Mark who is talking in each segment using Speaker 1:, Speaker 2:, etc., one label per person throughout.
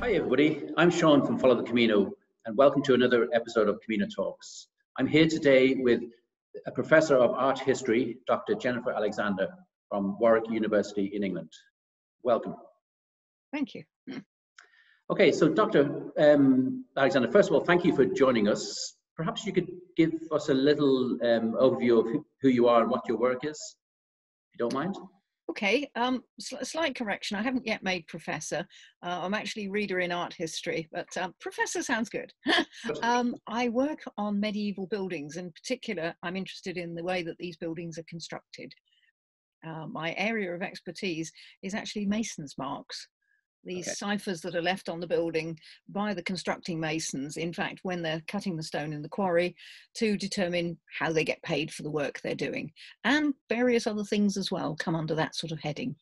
Speaker 1: Hi everybody, I'm Sean from Follow the Camino and welcome to another episode of Camino Talks. I'm here today with a Professor of Art History, Dr. Jennifer Alexander from Warwick University in England. Welcome.
Speaker 2: Thank you.
Speaker 1: Okay, so Dr. Alexander, first of all, thank you for joining us. Perhaps you could give us a little overview of who you are and what your work is, if you don't mind.
Speaker 2: Okay, slight correction. I haven't yet made professor. I'm actually reader in art history, but professor sounds good. I work on medieval buildings. In particular, I'm interested in the way that these buildings are constructed. My area of expertise is actually masons' marks. These ciphers that are left on the building by the constructing masons, in fact, when they're cutting the stone in the quarry, to determine how they get paid for the work they're doing. And various other things as well come under that sort of heading.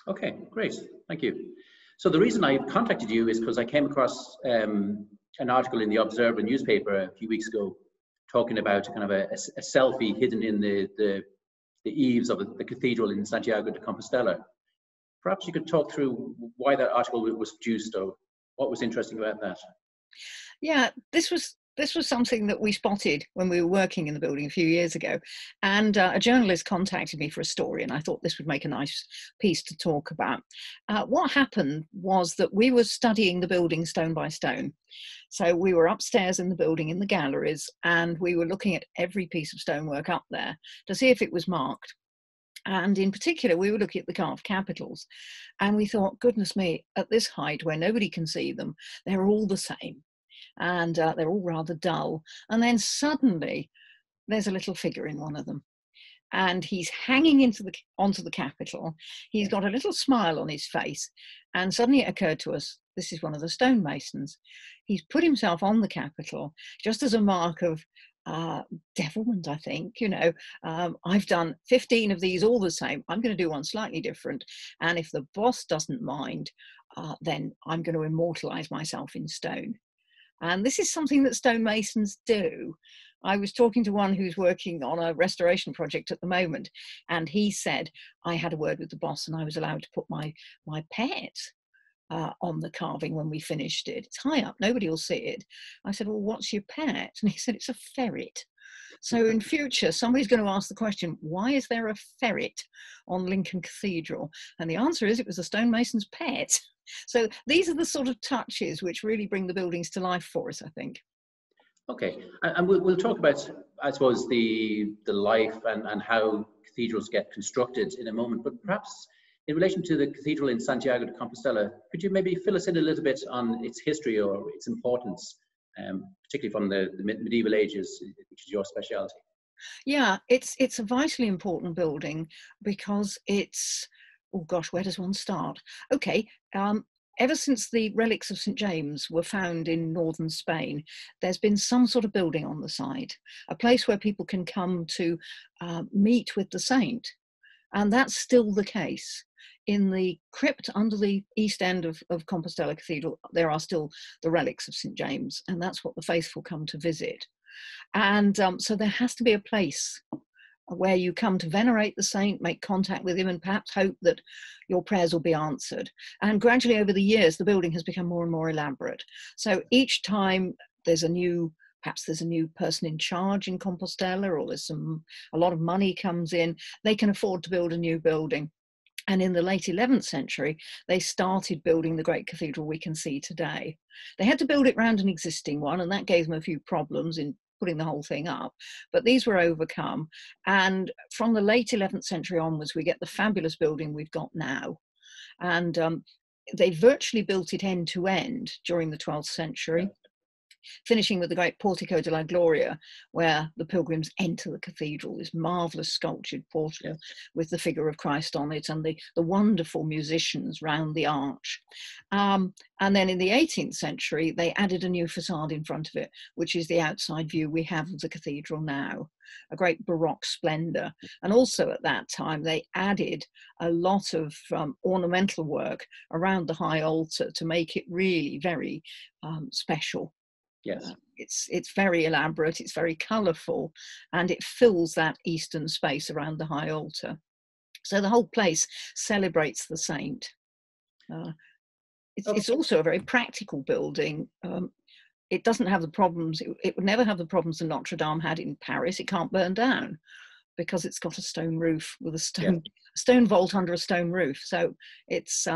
Speaker 1: Okay, great. Thank you. So the reason I contacted you is because I came across an article in the Observer newspaper a few weeks ago talking about kind of a selfie hidden in the eaves of the cathedral in Santiago de Compostela. Perhaps you could talk through why that article was produced or what was interesting about that.
Speaker 2: Yeah, this was something that we spotted when we were working in the building a few years ago. And a journalist contacted me for a story, and I thought this would make a nice piece to talk about. What happened was that we were studying the building stone by stone. So we were upstairs in the building in the galleries, and we were looking at every piece of stonework up there to see if it was marked. And in particular, we were looking at the carved capitals, and we thought, goodness me, at this height where nobody can see them, they're all the same, and they're all rather dull. And then suddenly there's a little figure in one of them, and he's hanging onto the capital. He's got a little smile on his face, and suddenly it occurred to us, this is one of the stonemasons. He's put himself on the capital just as a mark of devilment, I think. I've done 15 of these all the same. I'm going to do one slightly different. And if the boss doesn't mind, then I'm going to immortalize myself in stone. And this is something that stonemasons do. I was talking to one who's working on a restoration project at the moment, and he said, I had a word with the boss and I was allowed to put my pet on the carving when we finished it. It's high up, nobody will see it. I said, well, what's your pet? And he said, it's a ferret. So in future, somebody's going to ask the question, why is there a ferret on Lincoln Cathedral? And the answer is it was a stonemason's pet. So these are the sort of touches which really bring the buildings to life for us, I think.
Speaker 1: Okay, and we'll talk about, I suppose, the life and how cathedrals get constructed in a moment, but perhaps in relation to the cathedral in Santiago de Compostela, could you maybe fill us in a little bit on its history or its importance, particularly from the medieval ages, which is your speciality?
Speaker 2: Yeah, it's a vitally important building because it's, oh gosh, where does one start? Okay, ever since the relics of St. James were found in northern Spain, there's been some sort of building on the site, a place where people can come to meet with the saint. And that's still the case. In the crypt under the east end of Compostela Cathedral, there are still the relics of St. James, and that's what the faithful come to visit. And so there has to be a place where you come to venerate the saint, make contact with him, and perhaps hope that your prayers will be answered. And gradually over the years, the building has become more and more elaborate. So each time perhaps there's a new person in charge in Compostela, or a lot of money comes in, they can afford to build a new building. And in the late 11th century, they started building the great cathedral we can see today. They had to build it around an existing one, and that gave them a few problems in putting the whole thing up. But these were overcome. And from the late 11th century onwards, we get the fabulous building we've got now. And they virtually built it end to end during the 12th century. Finishing with the great Portico de la Gloria, where the pilgrims enter the cathedral, this marvellous sculptured portico with the figure of Christ on it and the wonderful musicians round the arch. And then in the 18th century, they added a new facade in front of it, which is the outside view we have of the cathedral now, a great Baroque splendour. And also at that time, they added a lot of ornamental work around the high altar to make it really very special.
Speaker 1: Yes.
Speaker 2: It's very elaborate, it's very colourful, and it fills that eastern space around the high altar. So the whole place celebrates the saint. it's also a very practical building. It doesn't have the problems, it would never have the problems that Notre Dame had in Paris. It can't burn down because it's got a stone roof with a stone vault under a stone roof. So it's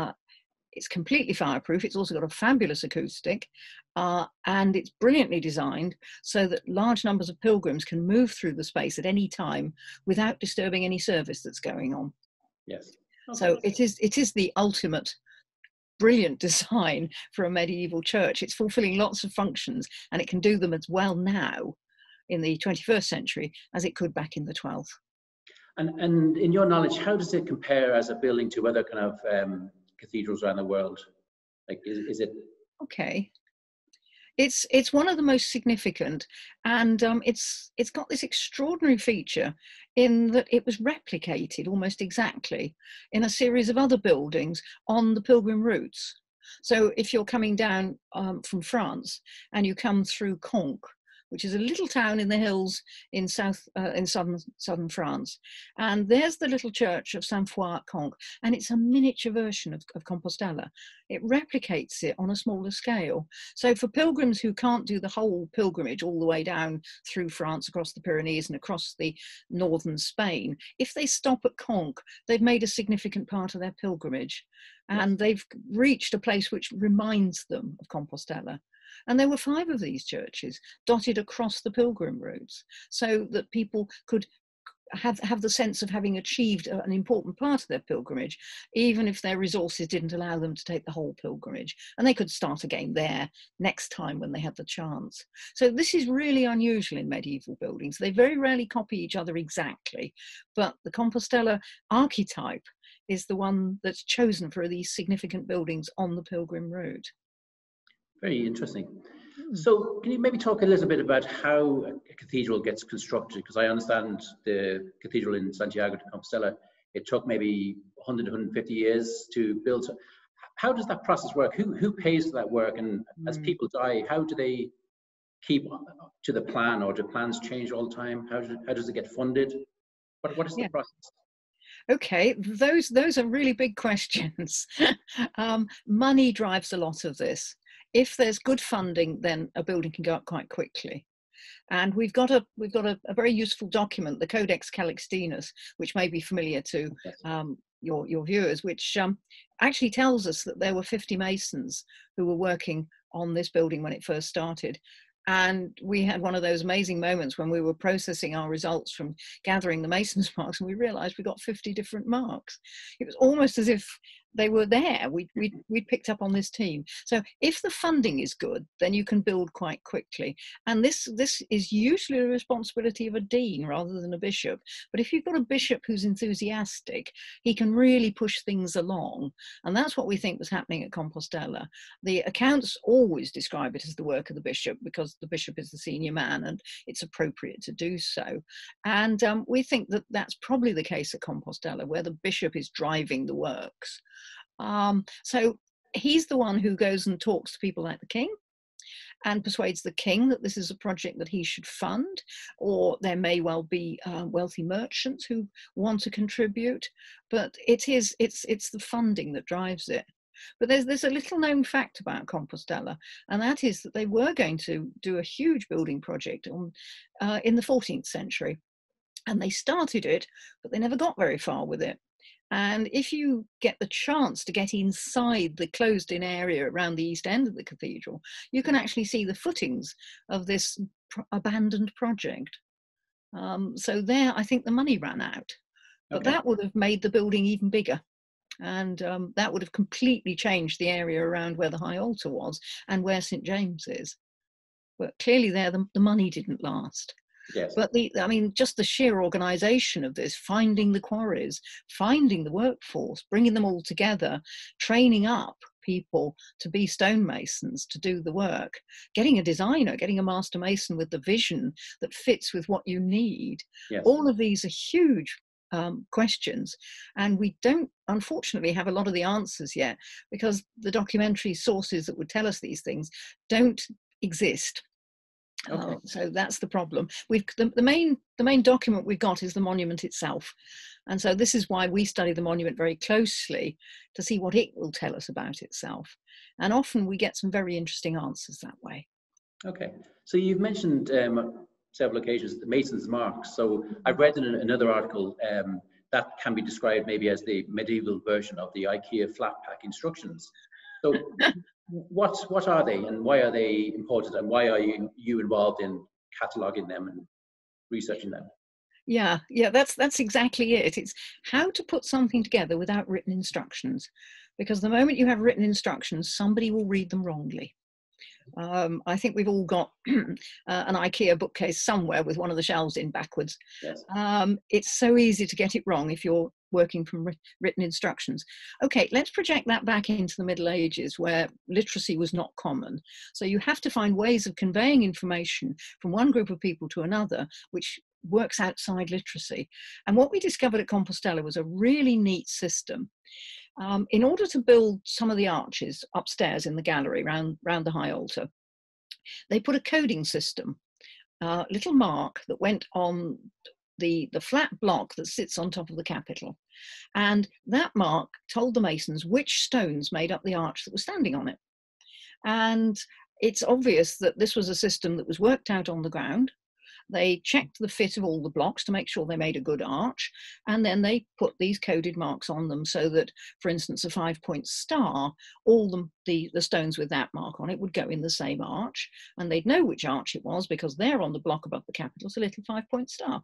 Speaker 2: completely fireproof. It's also got a fabulous acoustic, and it's brilliantly designed so that large numbers of pilgrims can move through the space at any time without disturbing any service that's going on.
Speaker 1: Yes. Okay.
Speaker 2: So it is the ultimate brilliant design for a medieval church. It's fulfilling lots of functions, and it can do them as well now in the 21st century as it could back in the 12th.
Speaker 1: And in your knowledge, how does it compare as a building to other kind of cathedrals around the world? Like, is it?
Speaker 2: Okay. It's one of the most significant, and it's got this extraordinary feature in that it was replicated almost exactly in a series of other buildings on the pilgrim routes. So if you're coming down from France and you come through Conques, which is a little town in the hills in southern France. And there's the little church of Saint-Foy at Conques, and it's a miniature version of Compostela. It replicates it on a smaller scale. So for pilgrims who can't do the whole pilgrimage all the way down through France, across the Pyrenees and across the northern Spain, if they stop at Conques, they've made a significant part of their pilgrimage. And they've reached a place which reminds them of Compostela. And there were 5 of these churches dotted across the pilgrim routes so that people could have the sense of having achieved an important part of their pilgrimage, even if their resources didn't allow them to take the whole pilgrimage. And they could start again there next time when they had the chance. So this is really unusual in medieval buildings. They very rarely copy each other exactly, but the Compostela archetype is the one that's chosen for these significant buildings on the pilgrim route.
Speaker 1: Very interesting. So can you maybe talk a little bit about how a cathedral gets constructed? Because I understand the cathedral in Santiago de Compostela, it took maybe 100 to 150 years to build. How does that process work? Who pays for that work? And as people die, how do they keep to the plan, or do plans change all the time? How does it get funded? What is the process?
Speaker 2: Okay, those are really big questions. Money drives a lot of this. If there's good funding, then a building can go up quite quickly. And we've got a very useful document, the Codex Calixtinus, which may be familiar to your viewers, which actually tells us that there were 50 masons who were working on this building when it first started. And we had one of those amazing moments when we were processing our results from gathering the masons' marks, and we realized we got 50 different marks. It was almost as if they were there. We picked up on this team. So if the funding is good, then you can build quite quickly. And this is usually the responsibility of a dean rather than a bishop. But if you've got a bishop who's enthusiastic, he can really push things along. And that's what we think was happening at Compostela. The accounts always describe it as the work of the bishop because the bishop is the senior man and it's appropriate to do so. And we think that that's probably the case at Compostela, where the bishop is driving the works. So he's the one who goes and talks to people like the king and persuades the king that this is a project that he should fund, or there may well be wealthy merchants who want to contribute, but it's the funding that drives it. But there's a little known fact about Compostela, and that is that they were going to do a huge building project in the 14th century, and they started it, but they never got very far with it. And if you get the chance to get inside the closed-in area around the east end of the cathedral, you can actually see the footings of this abandoned project. So there, I think the money ran out. But that would have made the building even bigger. And that would have completely changed the area around where the high altar was and where St. James is. But clearly there, the money didn't last.
Speaker 1: Yes.
Speaker 2: But just the sheer organisation of this, finding the quarries, finding the workforce, bringing them all together, training up people to be stonemasons, to do the work, getting a designer, getting a master mason with the vision that fits with what you need.
Speaker 1: Yes.
Speaker 2: All of these are huge questions, and we don't unfortunately have a lot of the answers yet, because the documentary sources that would tell us these things don't exist.
Speaker 1: Okay.
Speaker 2: So that's the problem. The main document we've got is the monument itself, and so this is why we study the monument very closely to see what it will tell us about itself. And often we get some very interesting answers that way.
Speaker 1: Okay. So you've mentioned several occasions the Mason's marks. So I've read in another article that can be described maybe as the medieval version of the IKEA flat pack instructions. So what are they, and why are they important, and why are you involved in cataloguing them and researching them?
Speaker 2: Yeah, that's exactly it. It's how to put something together without written instructions, because the moment you have written instructions, somebody will read them wrongly. I think we've all got an IKEA bookcase somewhere with one of the shelves in backwards.
Speaker 1: Yes.
Speaker 2: It's so easy to get it wrong if you're working from written instructions. Okay, let's project that back into the Middle Ages, where literacy was not common. So you have to find ways of conveying information from one group of people to another, which works outside literacy. And what we discovered at Compostela was a really neat system. In order to build some of the arches upstairs in the gallery round the high altar, they put a coding system, little mark that went on the flat block that sits on top of the capital. And that mark told the masons which stones made up the arch that was standing on it. And it's obvious that this was a system that was worked out on the ground. They checked the fit of all the blocks to make sure they made a good arch, and then they put these coded marks on them so that, for instance, a 5-point star, all the stones with that mark on it would go in the same arch, and they'd know which arch it was because there on the block above the capital is a little 5-point star.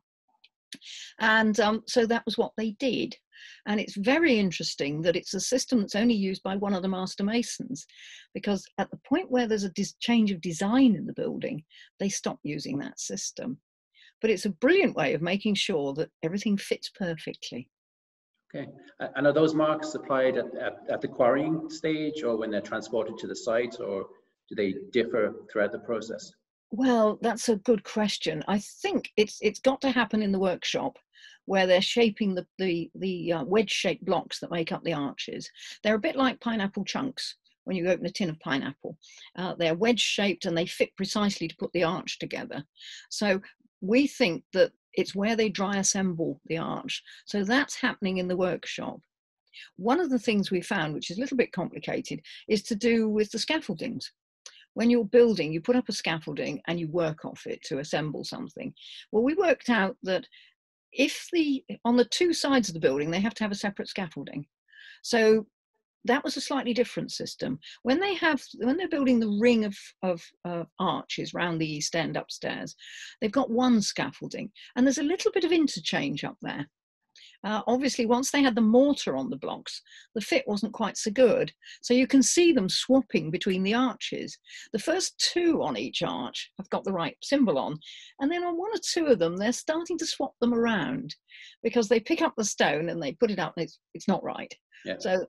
Speaker 2: And so that was what they did. And it's very interesting that it's a system that's only used by one of the master masons, because at the point where there's a change of design in the building, they stop using that system. But it's a brilliant way of making sure that everything fits perfectly.
Speaker 1: Okay. And are those marks applied at the quarrying stage, or when they're transported to the site, or do they differ throughout the process?
Speaker 2: Well, that's a good question. I think it's got to happen in the workshop, where they're shaping the wedge-shaped blocks that make up the arches. They're a bit like pineapple chunks when you open a tin of pineapple. They're wedge-shaped and they fit precisely to put the arch together. So we think that it's where they dry assemble the arch. So that's happening in the workshop. One of the things we found, which is a little bit complicated, is to do with the scaffoldings. When you're building, you put up a scaffolding and you work off it to assemble something. Well, we worked out that on the two sides of the building, they have to have a separate scaffolding. So that was a slightly different system. When they're building the ring of arches round the east end upstairs, they've got one scaffolding, and there's a little bit of interchange up there. Obviously, once they had the mortar on the blocks, the fit wasn't quite so good. So you can see them swapping between the arches. The first two on each arch have got the right symbol on. And then on one or two of them, they're starting to swap them around because they pick up the stone and they put it up and it's not right.
Speaker 1: Yeah.
Speaker 2: So,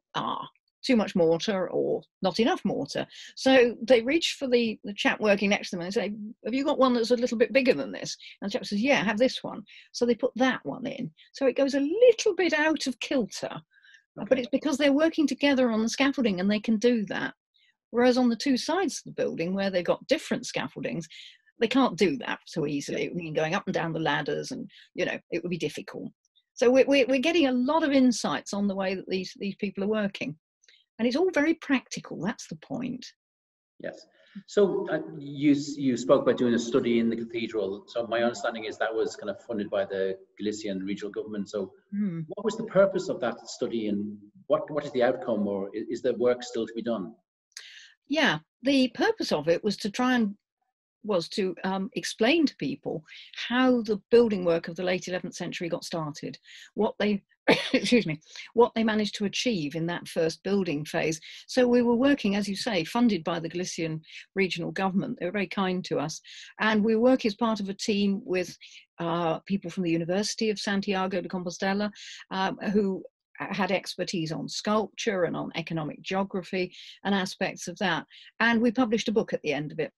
Speaker 2: too much mortar or not enough mortar. So they reach for the chap working next to them and say, have you got one that's a little bit bigger than this? And the chap says, yeah, have this one. So they put that one in. So it goes a little bit out of kilter, okay. But it's because they're working together on the scaffolding and they can do that. Whereas on the two sides of the building where they've got different scaffoldings, they can't do that so easily. It would mean going up and down the ladders and, it would be difficult. So we're getting a lot of insights on the way that these people are working. And it's all very practical. That's the point.
Speaker 1: Yes. So you spoke about doing a study in the cathedral. So my understanding is that was kind of funded by the Galician regional government. So what was the purpose of that study, and what is the outcome, or is the work still to be done?
Speaker 2: Yeah, the purpose of it was to explain to people how the building work of the late 11th century got started, what they managed to achieve in that first building phase. So we were working, as you say, funded by the Galician regional government. They were very kind to us. And we work as part of a team with people from the University of Santiago de Compostela, who had expertise on sculpture and on economic geography and aspects of that. And we published a book at the end of it.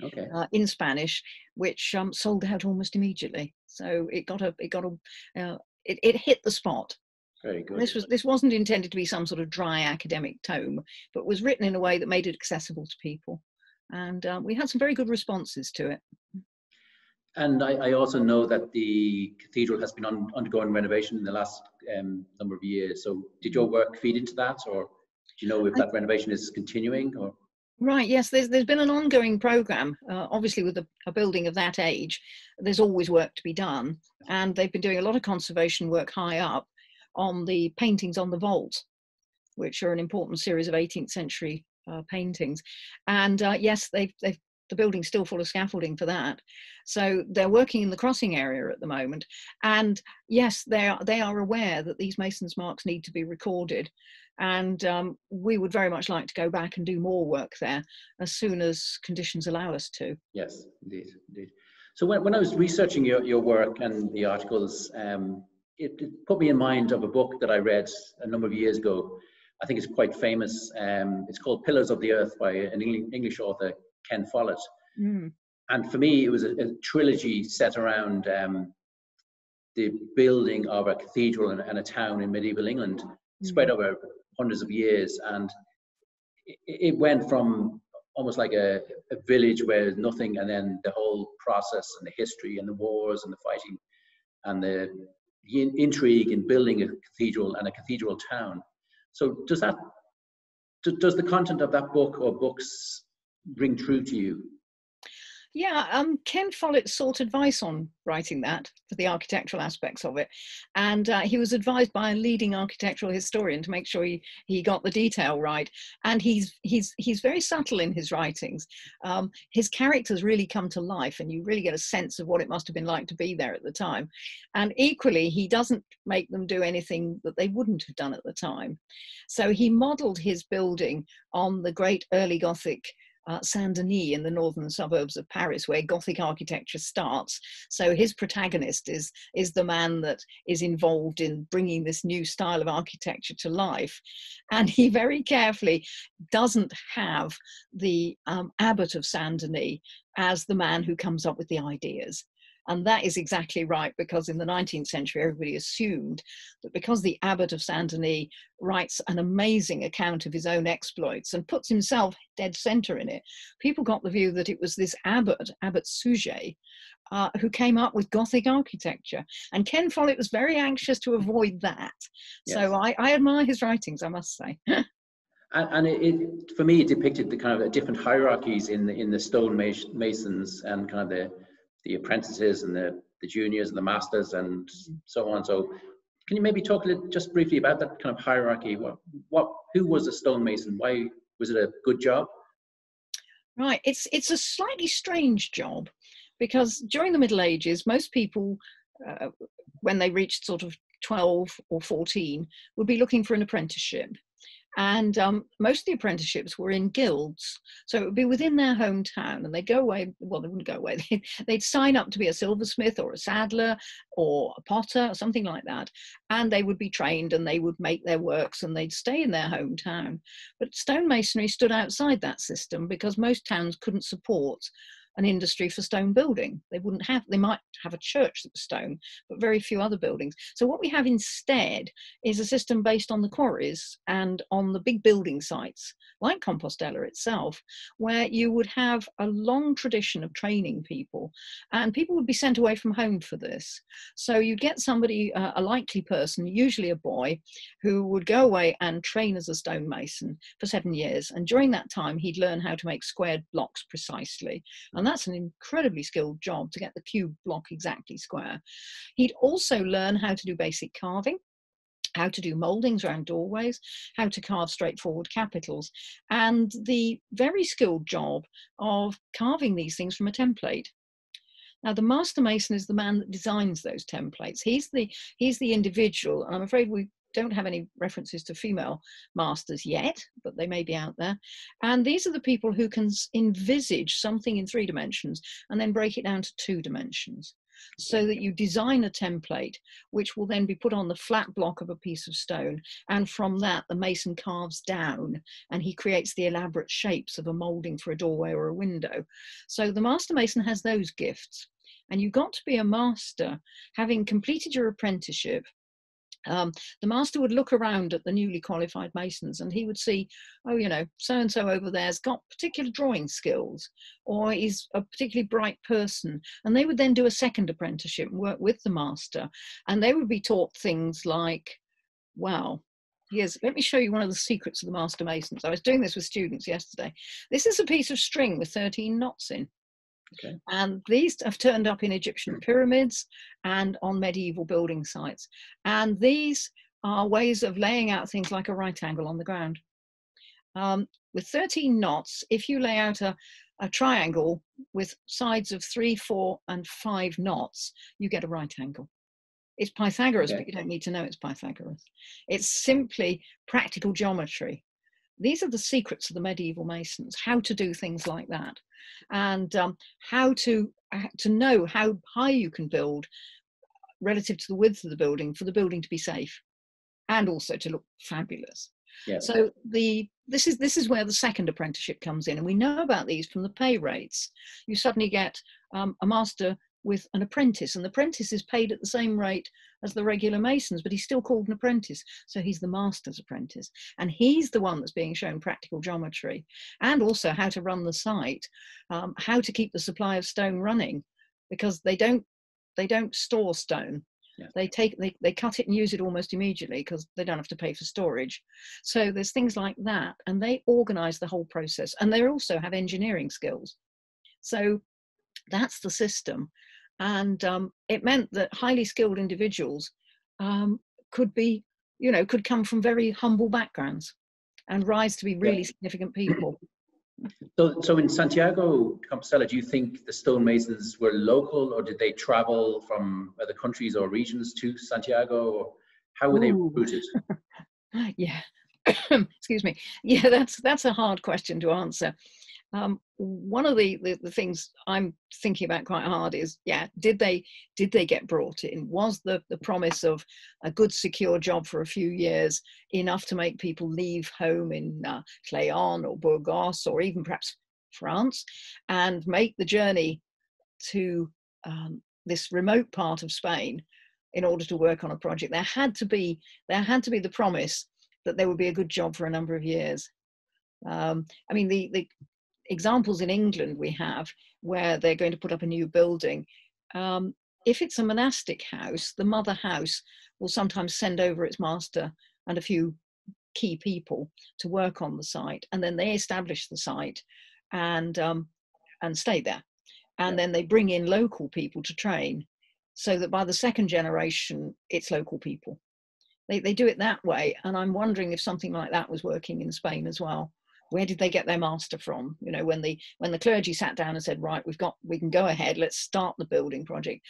Speaker 2: Okay. In Spanish, which sold out almost immediately. So it hit the spot.
Speaker 1: Very good.
Speaker 2: This wasn't intended to be some sort of dry academic tome, but was written in a way that made it accessible to people. And we had some very good responses to it.
Speaker 1: And I also know that the cathedral has been undergoing renovation in the last number of years. So did your work feed into that, or do you know if that renovation is continuing? Or
Speaker 2: Right, yes, there's been an ongoing programme. Obviously, with a building of that age, there's always work to be done. And they've been doing a lot of conservation work high up on the paintings on the vault, which are an important series of 18th century paintings. And yes, the building's still full of scaffolding for that. So they're working in the crossing area at the moment. And yes, they are aware that these masons' marks need to be recorded. And we would very much like to go back and do more work there as soon as conditions allow us to.
Speaker 1: yes, indeed, indeed. So when I was researching your work and the articles, it put me in mind of a book that I read a number of years ago. I think it's quite famous. It's called Pillars of the Earth by an English author, Ken Follett. And for me, it was a trilogy set around the building of a cathedral and a town in medieval England, spread over hundreds of years. And it went from almost like a village where there's nothing, and then the whole process and the history and the wars and the fighting and the intrigue in building a cathedral and a cathedral town. So does the content of that book or books ring true to you?
Speaker 2: Yeah, Ken Follett sought advice on writing that for the architectural aspects of it. And he was advised by a leading architectural historian to make sure he got the detail right. And he's very subtle in his writings. His characters really come to life, and you really get a sense of what it must have been like to be there at the time. And equally, he doesn't make them do anything that they wouldn't have done at the time. So he modelled his building on the great early Gothic Saint-Denis in the northern suburbs of Paris, where Gothic architecture starts. So his protagonist is the man that is involved in bringing this new style of architecture to life. And he very carefully doesn't have the abbot of Saint-Denis as the man who comes up with the ideas. And that is exactly right, because in the 19th century, everybody assumed that because the abbot of Saint-Denis writes an amazing account of his own exploits and puts himself dead center in it, people got the view that it was this Abbot Suger, who came up with Gothic architecture. And Ken Follett was very anxious to avoid that. Yes. So I admire his writings, I must say.
Speaker 1: And for me, it depicted the kind of different hierarchies in the stonemasons and kind of the apprentices and the juniors and the masters and so on. So can you maybe talk just briefly about that kind of hierarchy? Who was a stonemason? Why was it a good job?
Speaker 2: Right, it's a slightly strange job, because during the Middle Ages, most people, when they reached sort of 12 or 14, would be looking for an apprenticeship. And most of the apprenticeships were in guilds. So it would be within their hometown, and they'd go away. Well, they wouldn't go away. They'd sign up to be a silversmith or a saddler or a potter or something like that. And they would be trained, and they would make their works, and they'd stay in their hometown. But stonemasonry stood outside that system because most towns couldn't support an industry for stone building. They might have a church that was stone, but very few other buildings. So what we have instead is a system based on the quarries and on the big building sites, like Compostela itself, where you would have a long tradition of training people, and people would be sent away from home for this. So you'd get somebody, a likely person, usually a boy, who would go away and train as a stonemason for 7 years. And during that time, he'd learn how to make squared blocks precisely. And that's an incredibly skilled job to get the cube block exactly square. He'd also learn how to do basic carving, how to do mouldings around doorways, how to carve straightforward capitals, and the very skilled job of carving these things from a template. Now, the master mason is the man that designs those templates. He's the individual, and I'm afraid we don't have any references to female masters yet, but they may be out there. And these are the people who can envisage something in 3 dimensions and then break it down to 2 dimensions, so that you design a template which will then be put on the flat block of a piece of stone. And from that, the mason carves down, and he creates the elaborate shapes of a moulding for a doorway or a window. So the master mason has those gifts. And you've got to be a master, having completed your apprenticeship, the master would look around at the newly qualified masons and he would see, oh, you know, so-and-so over there's got particular drawing skills, or he's a particularly bright person. And they would then do a second apprenticeship and work with the master. And they would be taught things like, wow, let me show you one of the secrets of the master masons. I was doing this with students yesterday. This is a piece of string with 13 knots in.
Speaker 1: Okay.
Speaker 2: And these have turned up in Egyptian pyramids and on medieval building sites. And these are ways of laying out things like a right angle on the ground. With 13 knots, if you lay out a triangle with sides of 3, 4, and 5 knots, you get a right angle. It's Pythagoras, but you don't need to know it's Pythagoras. It's simply practical geometry. These are the secrets of the medieval masons, how to do things like that, and how to know how high you can build relative to the width of the building for the building to be safe and also to look fabulous. Yeah. So this is where the second apprenticeship comes in, and we know about these from the pay rates. You suddenly get a master with an apprentice, and the apprentice is paid at the same rate as the regular masons, but he's still called an apprentice, so he's the master's apprentice, and he's the one that's being shown practical geometry and also how to run the site, how to keep the supply of stone running, because they don't store stone. Yeah. They cut it and use it almost immediately because they don't have to pay for storage. So there's things like that, and they organize the whole process, and they also have engineering skills. So that's the system. And it meant that highly skilled individuals could come from very humble backgrounds and rise to be really significant people.
Speaker 1: So in Santiago de Compostela, do you think the stonemasons were local, or did they travel from other countries or regions to Santiago, or how were they recruited?
Speaker 2: Yeah, excuse me. Yeah, that's a hard question to answer. One of the things I'm thinking about quite hard is, did they get brought in? Was the promise of a good secure job for a few years enough to make people leave home in Cléon or Burgos or even perhaps France and make the journey to this remote part of Spain in order to work on a project? There had to be the promise that there would be a good job for a number of years. I mean, the examples in England we have where they're going to put up a new building. If it's a monastic house, the mother house will sometimes send over its master and a few key people to work on the site, and then they establish the site and stay there. And then they bring in local people to train, so that by the second generation, it's local people. They do it that way, and I'm wondering if something like that was working in Spain as well. Where did they get their master from? You know, when the clergy sat down and said, right, we can go ahead, let's start the building project.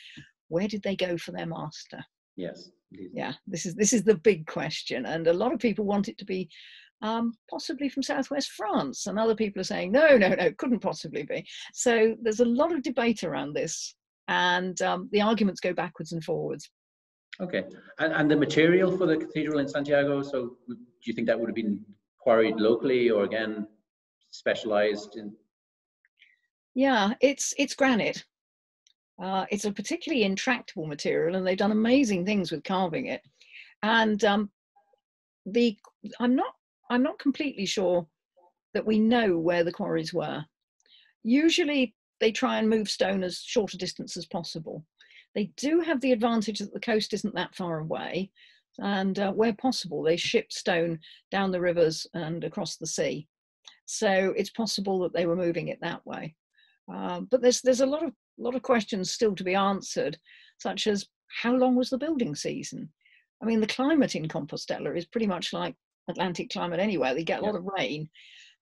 Speaker 2: Where did they go for their master?
Speaker 1: Yes. Indeed.
Speaker 2: Yeah, this is the big question, and a lot of people want it to be possibly from southwest France, and other people are saying no, couldn't possibly be. So there's a lot of debate around this, and the arguments go backwards and forwards.
Speaker 1: Okay, and the material for the cathedral in Santiago, so do you think that would have been quarried locally, or again specialized in?
Speaker 2: Yeah, it's granite. It's a particularly intractable material, and they've done amazing things with carving it. And I'm not completely sure that we know where the quarries were. Usually they try and move stone as short a distance as possible. They do have the advantage that the coast isn't that far away, and where possible they ship stone down the rivers and across the sea. So it's possible that they were moving it that way. But there's a lot of questions still to be answered, such as how long was the building season? I mean, the climate in Compostela is pretty much like Atlantic climate anyway. They get a lot of rain,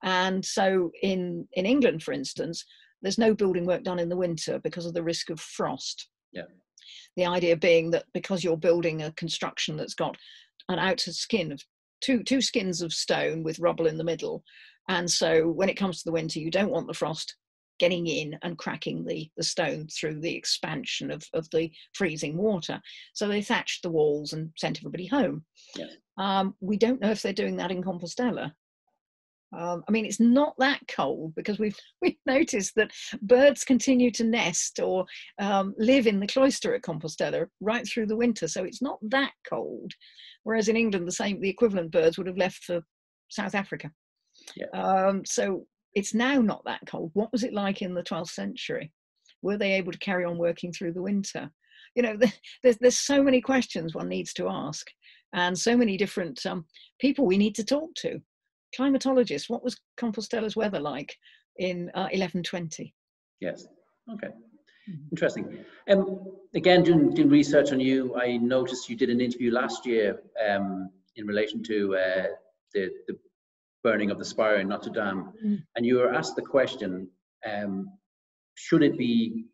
Speaker 2: and so in England, for instance, there's no building work done in the winter because of the risk of frost.
Speaker 1: Yeah.
Speaker 2: The idea being that because you're building a construction that's got an outer skin of two skins of stone with rubble in the middle, and so when it comes to the winter, you don't want the frost getting in and cracking the stone through the expansion of the freezing water. So they thatched the walls and sent everybody home.
Speaker 1: Yes.
Speaker 2: We don't know if they're doing that in Compostela. I mean, it's not that cold because we've noticed that birds continue to nest or live in the cloister at Compostela right through the winter, so it's not that cold. Whereas in England, the equivalent birds would have left for South Africa.
Speaker 1: Yeah.
Speaker 2: So it's now not that cold. What was it like in the 12th century? Were they able to carry on working through the winter? You know, there's so many questions one needs to ask, and so many different people we need to talk to. Climatologists, what was Compostela's weather like in 1120?
Speaker 1: Yes. Okay. Interesting. Again, doing research on you, I noticed you did an interview last year in relation to the burning of the spire in Notre Dame, and you were asked the question, should it be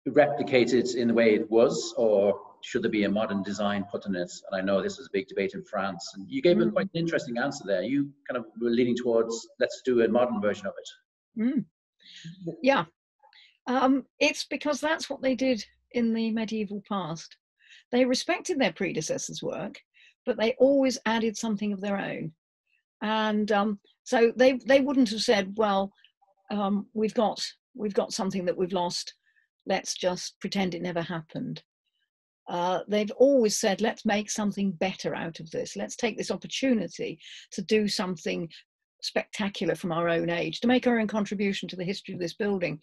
Speaker 1: replicated in the way it was, or should there be a modern design put in it? And I know this was a big debate in France, and you gave quite an interesting answer there. You kind of were leaning towards, let's do a modern version of it.
Speaker 2: Yeah. It's because that's what they did in the medieval past. They respected their predecessors' work, but they always added something of their own. And so they wouldn't have said, well, we've got something that we've lost, let's just pretend it never happened. They've always said, let's make something better out of this. Let's take this opportunity to do something spectacular from our own age, to make our own contribution to the history of this building.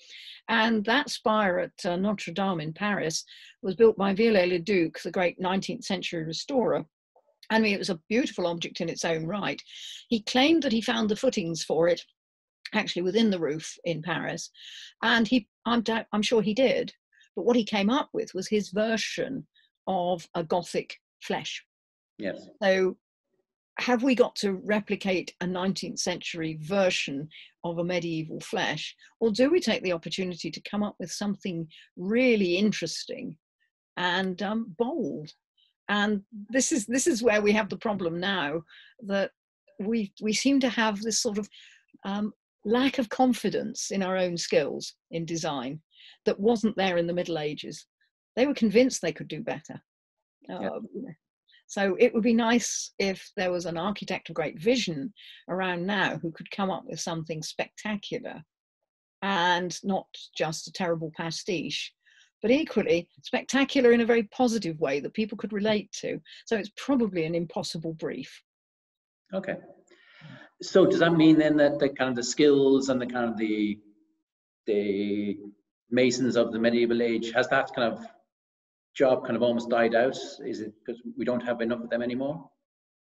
Speaker 2: And that spire at Notre Dame in Paris was built by Viollet-le-Duc, the great 19th century restorer. I mean, it was a beautiful object in its own right. He claimed that he found the footings for it actually within the roof in Paris, and I'm sure he did, but what he came up with was his version of a Gothic flesh.
Speaker 1: Yes.
Speaker 2: So have we got to replicate a 19th century version of a medieval flesh, or do we take the opportunity to come up with something really interesting and bold? And this is where we have the problem now, that we seem to have this sort of lack of confidence in our own skills in design that wasn't there in the Middle Ages. They were convinced they could do better. So it would be nice if there was an architect of great vision around now who could come up with something spectacular and not just a terrible pastiche, but equally spectacular in a very positive way that people could relate to. So it's probably an impossible brief.
Speaker 1: Okay. So does that mean then that the kind of the skills and the kind of the masons of the medieval age, has that kind of job kind of almost died out? Is it because we don't have enough of them anymore?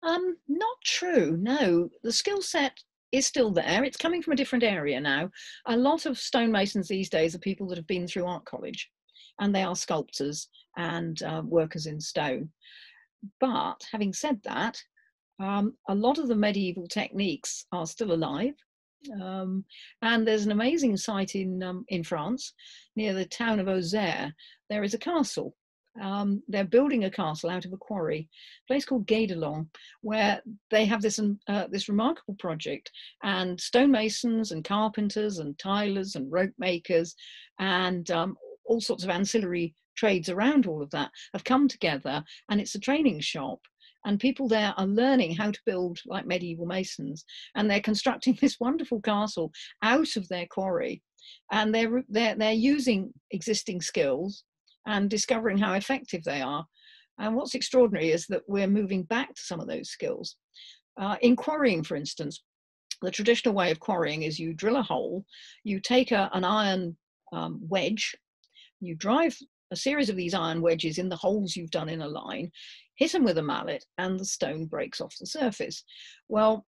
Speaker 2: Not true, no. The skill set is still there. It's coming from a different area now. A lot of stonemasons these days are people that have been through art college, and they are sculptors and workers in stone. But having said that, a lot of the medieval techniques are still alive. And there's an amazing site in France, near the town of Auxerre. There is a castle. They're building a castle out of a quarry, a place called Guédelon, where they have this remarkable project, and stonemasons and carpenters and tilers and rope makers and all sorts of ancillary trades around all of that have come together, and it's a training shop. And people there are learning how to build like medieval masons, and they're constructing this wonderful castle out of their quarry, and they're using existing skills and discovering how effective they are. And what's extraordinary is that we're moving back to some of those skills. In quarrying, for instance, the traditional way of quarrying is you drill a hole, you take an iron wedge, you drive a series of these iron wedges in the holes you've done in a line, hit them with a mallet, and the stone breaks off the surface. Well,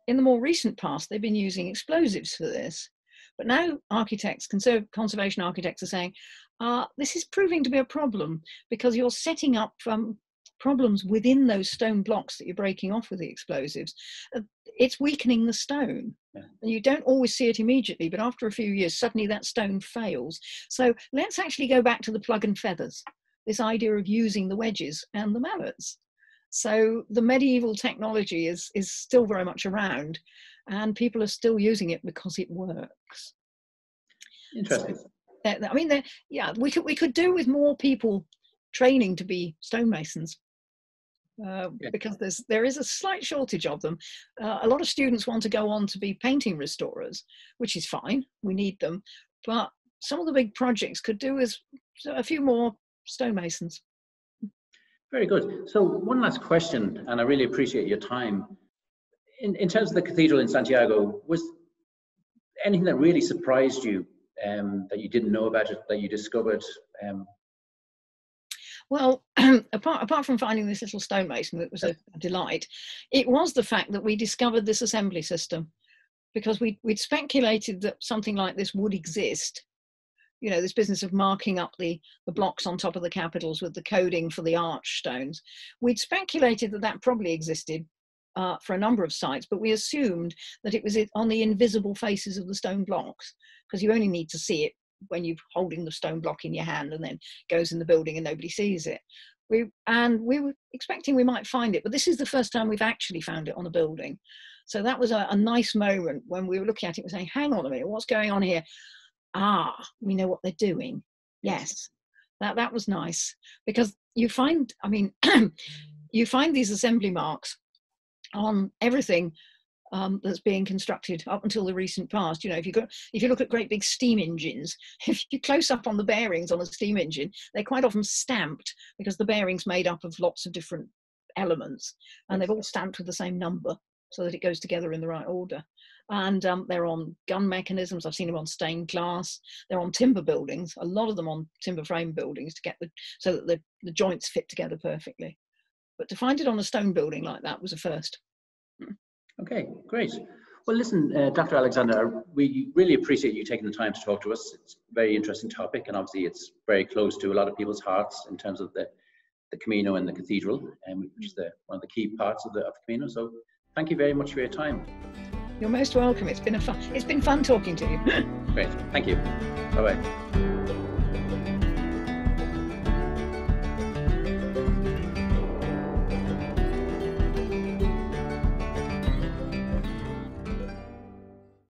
Speaker 2: in the more recent past, they've been using explosives for this. But now architects, conservation architects are saying, this is proving to be a problem because you're setting up problems within those stone blocks that you're breaking off with the explosives. It's weakening the stone. Yeah. And you don't always see it immediately, but after a few years, suddenly that stone fails. So let's actually go back to the plug and feathers, this idea of using the wedges and the mallets. So the medieval technology is still very much around, and people are still using it because it works.
Speaker 1: Interesting.
Speaker 2: So, I mean, yeah, we could do with more people training to be stonemasons. because there is a slight shortage of them. A lot of students want to go on to be painting restorers, which is fine. We need them. But some of the big projects could do with a few more stonemasons.
Speaker 1: Very good. So one last question, and I really appreciate your time. In terms of the cathedral in Santiago, was anything that really surprised you, that you didn't know about it, that you discovered?
Speaker 2: Well, apart from finding this little stonemason that was a delight, it was the fact that we discovered this assembly system, because we'd speculated that something like this would exist. You know, this business of marking up the blocks on top of the capitals with the coding for the arch stones. We'd speculated that that probably existed for a number of sites, but we assumed that it was on the invisible faces of the stone blocks, because you only need to see it when you're holding the stone block in your hand, and then goes in the building and nobody sees it. We were expecting we might find it, but this is the first time we've actually found it on a building. So that was a nice moment when we were looking at it and saying, hang on a minute, what's going on here? Ah, we know what they're doing. Yes, that was nice, because you find, I mean, you find these assembly marks on everything that's being constructed up until the recent past. You know, if you look at great big steam engines, if you close up on the bearings on a steam engine, they're quite often stamped, because the bearing's made up of lots of different elements, and they've all stamped with the same number so that it goes together in the right order. And they're on gun mechanisms. I've seen them on stained glass. They're on timber buildings, a lot of them on timber frame buildings, to get so that the joints fit together perfectly. But to find it on a stone building like that was a first.
Speaker 1: Okay, great. Well, listen, Dr. Alexander, we really appreciate you taking the time to talk to us. It's a very interesting topic, and obviously it's very close to a lot of people's hearts in terms of the Camino and the cathedral, which is one of the key parts of the Camino. So thank you very much for your time.
Speaker 2: You're most welcome. It's been fun talking to you.
Speaker 1: Great. Thank you. Bye-bye.